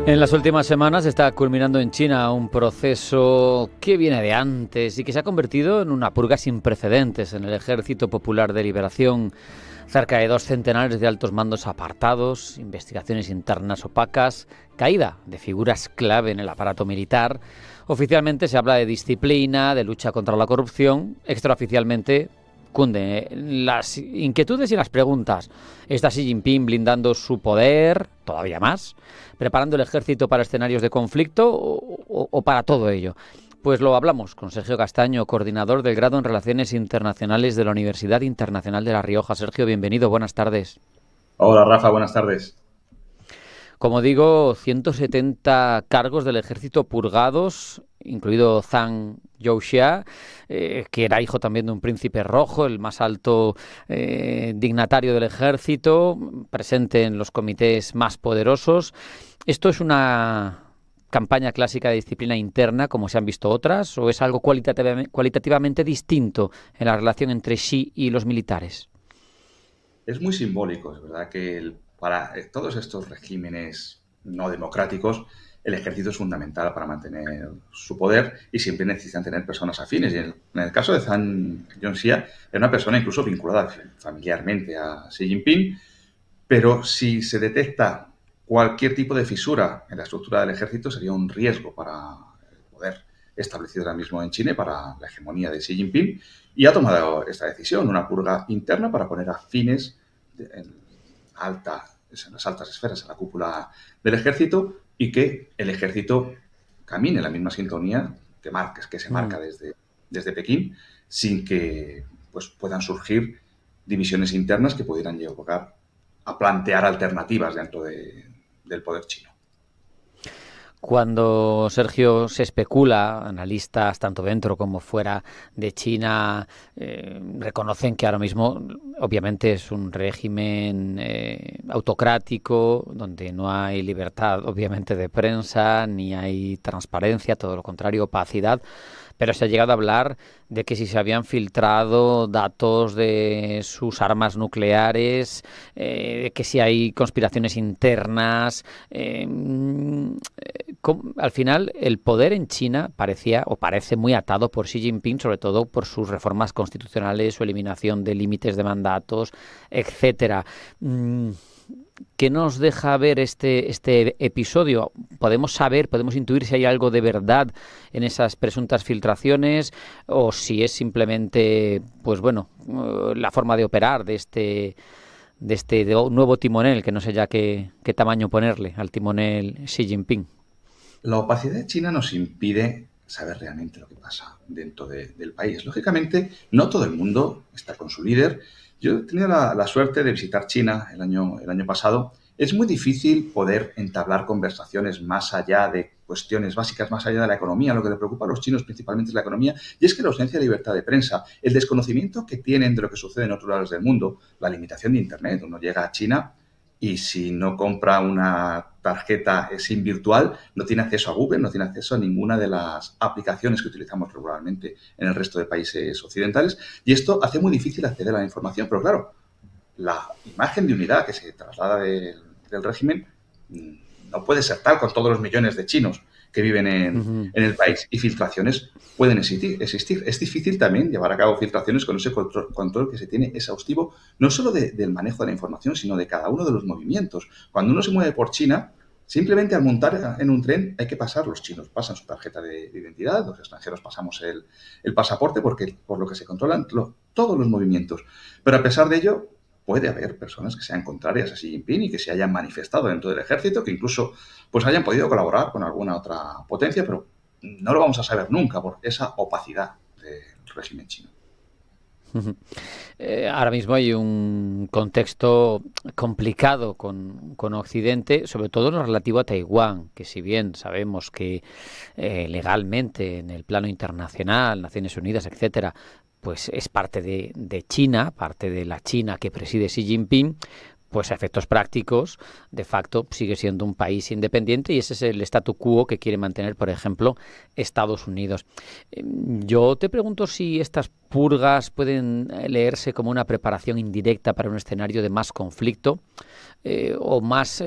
En las últimas semanas está culminando en China un proceso que viene de antes y que se ha convertido en una purga sin precedentes en el Ejército Popular de Liberación. Cerca de 2 centenares de altos mandos apartados, investigaciones internas opacas, caída de figuras clave en el aparato militar. Oficialmente se habla de disciplina, de lucha contra la corrupción. Extraoficialmente cunden las inquietudes y las preguntas. ¿Está Xi Jinping blindando su poder todavía más? ¿Preparando el ejército para escenarios de conflicto o para todo ello? Pues lo hablamos con Sergio Castaño, coordinador del grado en Relaciones Internacionales de la Universidad Internacional de La Rioja. Sergio, bienvenido, buenas tardes. Hola Rafa, buenas tardes. Como digo, 170 cargos del ejército purgados, incluido Zhang Youxia, que era hijo también de un príncipe rojo, el más alto dignatario del ejército, presente en los comités más poderosos. Esto es una campaña clásica de disciplina interna, como se han visto otras, o es algo cualitativamente distinto en la relación entre Xi y los militares? Es muy simbólico, es verdad que para todos estos regímenes no democráticos, el ejército es fundamental para mantener su poder y siempre necesitan tener personas afines. Y en el caso de Zhang Youxia, era una persona incluso vinculada familiarmente a Xi Jinping, pero si se detecta cualquier tipo de fisura en la estructura del ejército, sería un riesgo para el poder establecido ahora mismo en China y para la hegemonía de Xi Jinping, y ha tomado esta decisión, una purga interna para poner a fines en las altas esferas, en la cúpula del ejército, y que el ejército camine en la misma sintonía que se marca desde Pekín, sin que pues, puedan surgir divisiones internas que pudieran llevar a plantear alternativas dentro del poder chino. Cuando, Sergio, se especula, analistas tanto dentro como fuera de China reconocen que ahora mismo obviamente es un régimen autocrático, donde no hay libertad obviamente de prensa, ni hay transparencia, todo lo contrario, opacidad. Pero se ha llegado a hablar de que si se habían filtrado datos de sus armas nucleares, de que si hay conspiraciones internas. Al final, el poder en China parecía o parece muy atado por Xi Jinping, sobre todo por sus reformas constitucionales, su eliminación de límites de mandatos, etcétera. ¿Qué nos deja ver este episodio? ¿Podemos intuir si hay algo de verdad en esas presuntas filtraciones o si es simplemente, pues bueno, la forma de operar de este nuevo timonel, que no sé ya qué tamaño ponerle al timonel Xi Jinping? La opacidad china nos impide saber realmente lo que pasa dentro del país. Lógicamente, no todo el mundo está con su líder. Yo he tenido la suerte de visitar China el año pasado. Es muy difícil poder entablar conversaciones más allá de cuestiones básicas, más allá de la economía. Lo que le preocupa a los chinos principalmente es la economía, y es que la ausencia de libertad de prensa, el desconocimiento que tienen de lo que sucede en otros lados del mundo, la limitación de Internet. Uno llega a China y si no compra una tarjeta SIM virtual, no tiene acceso a Google, no tiene acceso a ninguna de las aplicaciones que utilizamos regularmente en el resto de países occidentales, y esto hace muy difícil acceder a la información. Pero claro, la imagen de unidad que se traslada del régimen no puede ser tal con todos los millones de chinos que viven en el país, y filtraciones pueden existir. Es difícil también llevar a cabo filtraciones con ese control que se tiene exhaustivo, no solo del manejo de la información, sino de cada uno de los movimientos. Cuando uno se mueve por China, simplemente al montar en un tren hay que pasar, los chinos pasan su tarjeta de identidad, los extranjeros pasamos el pasaporte, por lo que se controlan todos los movimientos. Pero a pesar de ello, puede haber personas que sean contrarias a Xi Jinping y que se hayan manifestado dentro del ejército, que incluso pues hayan podido colaborar con alguna otra potencia, pero no lo vamos a saber nunca por esa opacidad del régimen chino. Ahora mismo hay un contexto complicado con Occidente, sobre todo en lo relativo a Taiwán, que si bien sabemos que legalmente en el plano internacional, Naciones Unidas, etcétera, pues es parte de China, parte de la China que preside Xi Jinping, pues a efectos prácticos, de facto sigue siendo un país independiente y ese es el statu quo que quiere mantener, por ejemplo, Estados Unidos. Yo te pregunto si estas purgas pueden leerse como una preparación indirecta para un escenario de más conflicto o más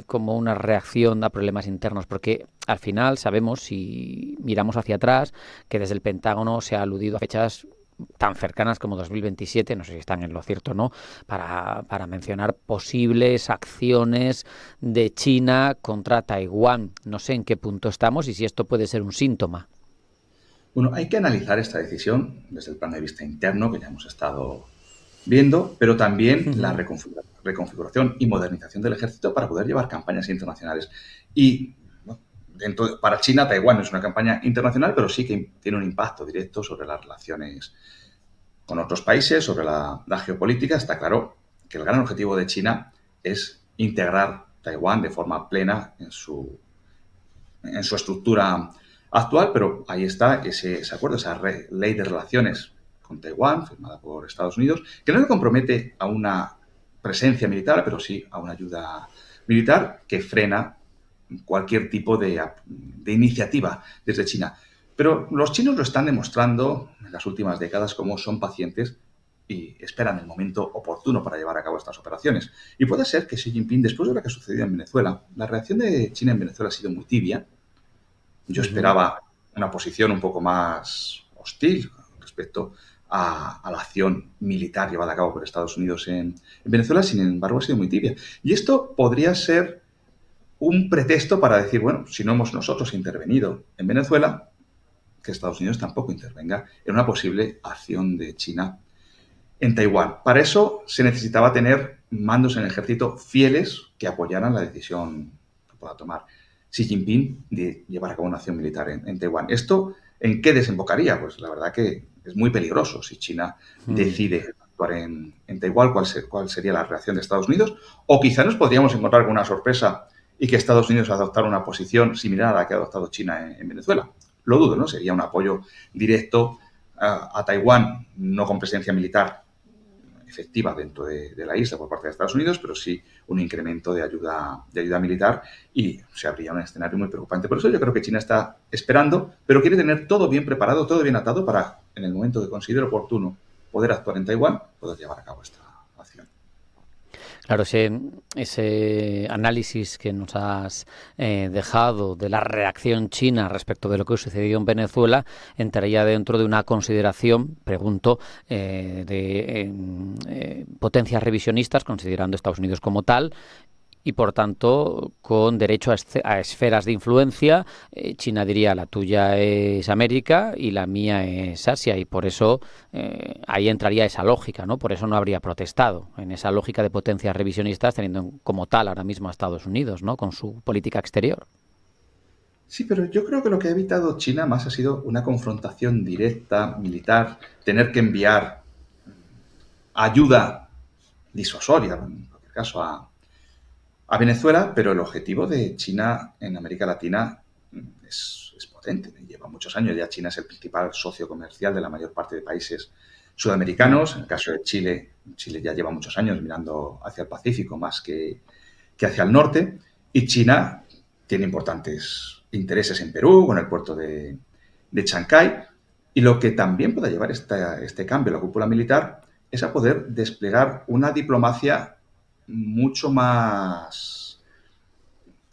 como una reacción a problemas internos, porque al final sabemos, si miramos hacia atrás, que desde el Pentágono se ha aludido a fechas tan cercanas como 2027, no sé si están en lo cierto o no, para mencionar posibles acciones de China contra Taiwán. No sé en qué punto estamos y si esto puede ser un síntoma. Bueno, hay que analizar esta decisión desde el punto de vista interno, que ya hemos estado viendo, pero también la reconfiguración y modernización del ejército para poder llevar campañas internacionales. Y para China, Taiwán no es una campaña internacional, pero sí que tiene un impacto directo sobre las relaciones con otros países, sobre la geopolítica. Está claro que el gran objetivo de China es integrar Taiwán de forma plena en su estructura actual, pero ahí está ese acuerdo, esa ley de relaciones con Taiwán, firmada por Estados Unidos, que no le compromete a una presencia militar, pero sí a una ayuda militar que frena cualquier tipo de iniciativa desde China. Pero los chinos lo están demostrando en las últimas décadas como son pacientes y esperan el momento oportuno para llevar a cabo estas operaciones. Y puede ser que Xi Jinping, después de lo que ha sucedido en Venezuela, la reacción de China en Venezuela ha sido muy tibia. Yo esperaba una posición un poco más hostil respecto a la acción militar llevada a cabo por Estados Unidos en Venezuela, sin embargo ha sido muy tibia. Y esto podría ser un pretexto para decir, bueno, si no hemos nosotros intervenido en Venezuela, que Estados Unidos tampoco intervenga en una posible acción de China en Taiwán. Para eso se necesitaba tener mandos en el ejército fieles que apoyaran la decisión que pueda tomar Xi Jinping de llevar a cabo una acción militar en Taiwán. ¿Esto en qué desembocaría? Pues la verdad que es muy peligroso si China decide actuar en Taiwán, cuál sería la reacción de Estados Unidos, o quizá nos podríamos encontrar con una sorpresa y que Estados Unidos adoptara una posición similar a la que ha adoptado China en Venezuela. Lo dudo, ¿no? Sería un apoyo directo a Taiwán, no con presencia militar efectiva dentro de la isla por parte de Estados Unidos, pero sí un incremento de ayuda militar y se abría un escenario muy preocupante. Por eso yo creo que China está esperando, pero quiere tener todo bien preparado, todo bien atado para, en el momento que considere oportuno, poder actuar en Taiwán, poder llevar a cabo esta acción. Claro, ese análisis que nos has dejado de la reacción china respecto de lo que ha sucedido en Venezuela entraría dentro de una consideración, pregunto, de potencias revisionistas, considerando Estados Unidos como tal, y por tanto con derecho a esferas de influencia. China diría la tuya es América y la mía es Asia, y por eso ahí entraría esa lógica, ¿no? Por eso no habría protestado en esa lógica de potencias revisionistas, teniendo como tal ahora mismo a Estados Unidos, ¿no? Con su política exterior. Sí, pero yo creo que lo que ha evitado China más ha sido una confrontación directa, militar, tener que enviar ayuda disuasoria, en cualquier caso, a Venezuela, pero el objetivo de China en América Latina es potente. Lleva muchos años ya. China es el principal socio comercial de la mayor parte de países sudamericanos. En el caso de Chile, Chile ya lleva muchos años mirando hacia el Pacífico más que hacia el norte. Y China tiene importantes intereses en Perú, con el puerto de Chancay. Y lo que también pueda llevar este cambio, la cúpula militar, es a poder desplegar una diplomacia mucho más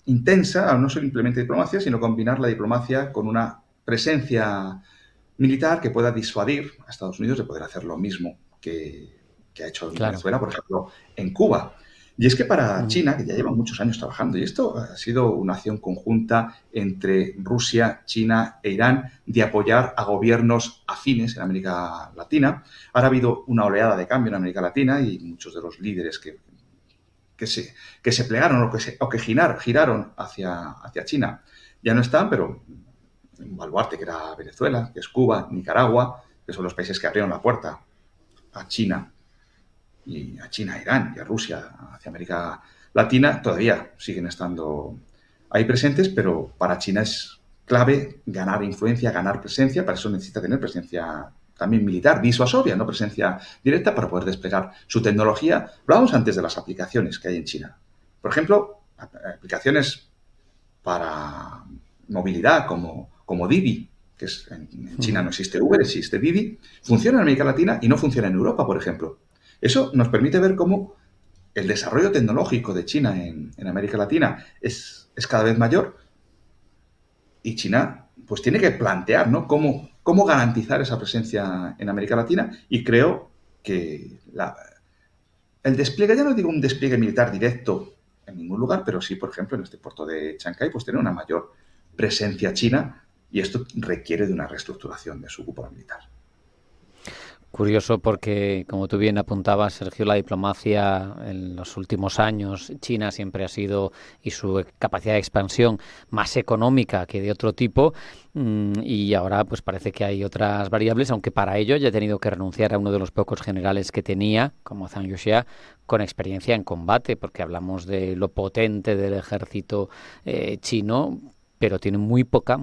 intensa, no simplemente diplomacia, sino combinar la diplomacia con una presencia militar que pueda disuadir a Estados Unidos de poder hacer lo mismo que ha hecho en Venezuela, por ejemplo, en Cuba. Y es que para China, que ya lleva muchos años trabajando, y esto ha sido una acción conjunta entre Rusia, China e Irán de apoyar a gobiernos afines en América Latina. Ahora ha habido una oleada de cambio en América Latina y muchos de los líderes que se plegaron o que giraron hacia China ya no están, pero un baluarte que era Venezuela, que es Cuba, Nicaragua, que son los países que abrieron la puerta a China, a Irán y a Rusia, hacia América Latina, todavía siguen estando ahí presentes, pero para China es clave ganar influencia, ganar presencia. Para eso necesita tener presencia también militar, disuasoria, no presencia directa, para poder desplegar su tecnología. Hablábamos antes de las aplicaciones que hay en China. Por ejemplo, aplicaciones para movilidad como Didi, que en China no existe Uber, existe Didi, funciona en América Latina y no funciona en Europa, por ejemplo. Eso nos permite ver cómo el desarrollo tecnológico de China en América Latina es cada vez mayor, y China pues tiene que plantear, ¿no?, cómo garantizar esa presencia en América Latina, y creo que el despliegue, ya no digo un despliegue militar directo en ningún lugar, pero sí, por ejemplo, en este puerto de Chancay, pues tener una mayor presencia china, y esto requiere de una reestructuración de su cúpula militar. Curioso porque, como tú bien apuntabas, Sergio, la diplomacia en los últimos años, China siempre ha sido, y su capacidad de expansión, más económica que de otro tipo, y ahora pues parece que hay otras variables, aunque para ello ya ha tenido que renunciar a uno de los pocos generales que tenía, como Zhang Youxia, con experiencia en combate, porque hablamos de lo potente del ejército chino, pero tiene muy poca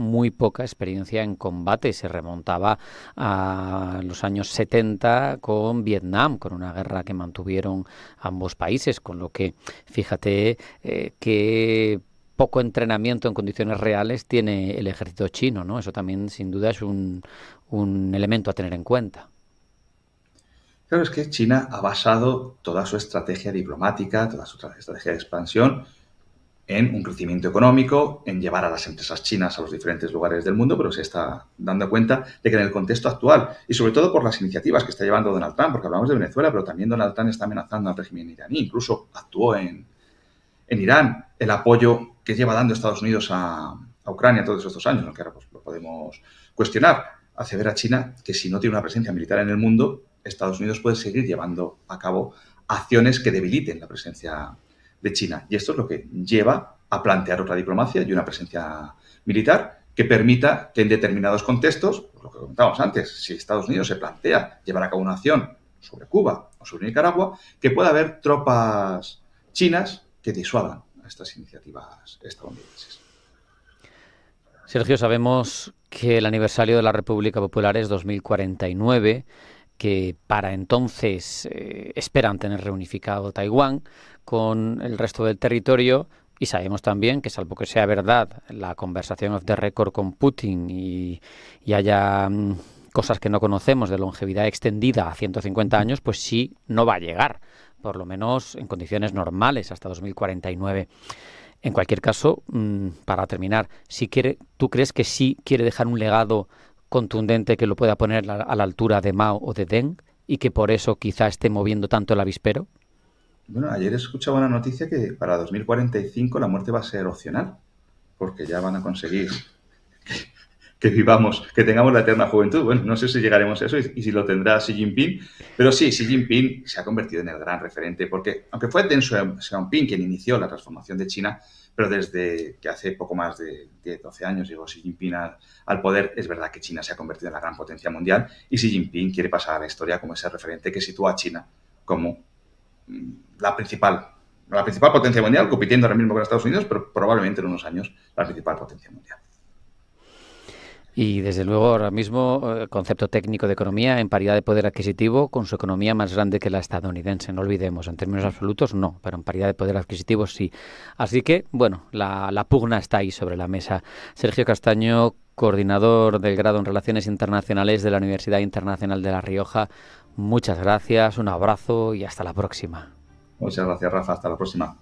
experiencia en combate. Se remontaba a los años 70 con Vietnam, con una guerra que mantuvieron ambos países, con lo que fíjate que poco entrenamiento en condiciones reales tiene el ejército chino, ¿no? Eso también sin duda es un elemento a tener en cuenta. Claro, es que China ha basado toda su estrategia diplomática, toda su estrategia de expansión en un crecimiento económico, en llevar a las empresas chinas a los diferentes lugares del mundo, pero se está dando cuenta de que en el contexto actual, y sobre todo por las iniciativas que está llevando Donald Trump, porque hablamos de Venezuela, pero también Donald Trump está amenazando al régimen iraní, incluso actuó en Irán, el apoyo que lleva dando Estados Unidos a Ucrania todos estos años, aunque ahora pues lo podemos cuestionar, hace ver a China que si no tiene una presencia militar en el mundo, Estados Unidos puede seguir llevando a cabo acciones que debiliten la presencia de China. Y esto es lo que lleva a plantear otra diplomacia y una presencia militar que permita que en determinados contextos, pues lo que comentábamos antes, si Estados Unidos se plantea llevar a cabo una acción sobre Cuba o sobre Nicaragua, que pueda haber tropas chinas que disuadan a estas iniciativas estadounidenses. Sergio, sabemos que el aniversario de la República Popular es 2049, que para entonces esperan tener reunificado Taiwán con el resto del territorio, y sabemos también que, salvo que sea verdad la conversación off the record con Putin y haya cosas que no conocemos de longevidad extendida a 150 años, pues sí, no va a llegar, por lo menos en condiciones normales, hasta 2049. En cualquier caso, para terminar, ¿tú crees que sí quiere dejar un legado contundente que lo pueda poner a la altura de Mao o de Deng, y que por eso quizá esté moviendo tanto el avispero? Bueno, ayer escuchaba una noticia que para 2045 la muerte va a ser opcional, porque ya van a conseguir que vivamos, que tengamos la eterna juventud. Bueno, no sé si llegaremos a eso y si lo tendrá Xi Jinping, pero sí, Xi Jinping se ha convertido en el gran referente, porque aunque fue Deng Xiaoping quien inició la transformación de China, pero desde que hace poco más de 10, 12 años llegó Xi Jinping al poder, es verdad que China se ha convertido en la gran potencia mundial, y Xi Jinping quiere pasar a la historia como ese referente que sitúa a China como la principal potencia mundial, compitiendo ahora mismo con Estados Unidos, pero probablemente en unos años la principal potencia mundial. Y desde luego ahora mismo el concepto técnico de economía en paridad de poder adquisitivo, con su economía más grande que la estadounidense, no olvidemos, en términos absolutos no, pero en paridad de poder adquisitivo sí. Así que, bueno, la pugna está ahí sobre la mesa. Sergio Castaño, coordinador del grado en Relaciones Internacionales de la Universidad Internacional de La Rioja, muchas gracias, un abrazo y hasta la próxima. Muchas gracias, Rafa, hasta la próxima.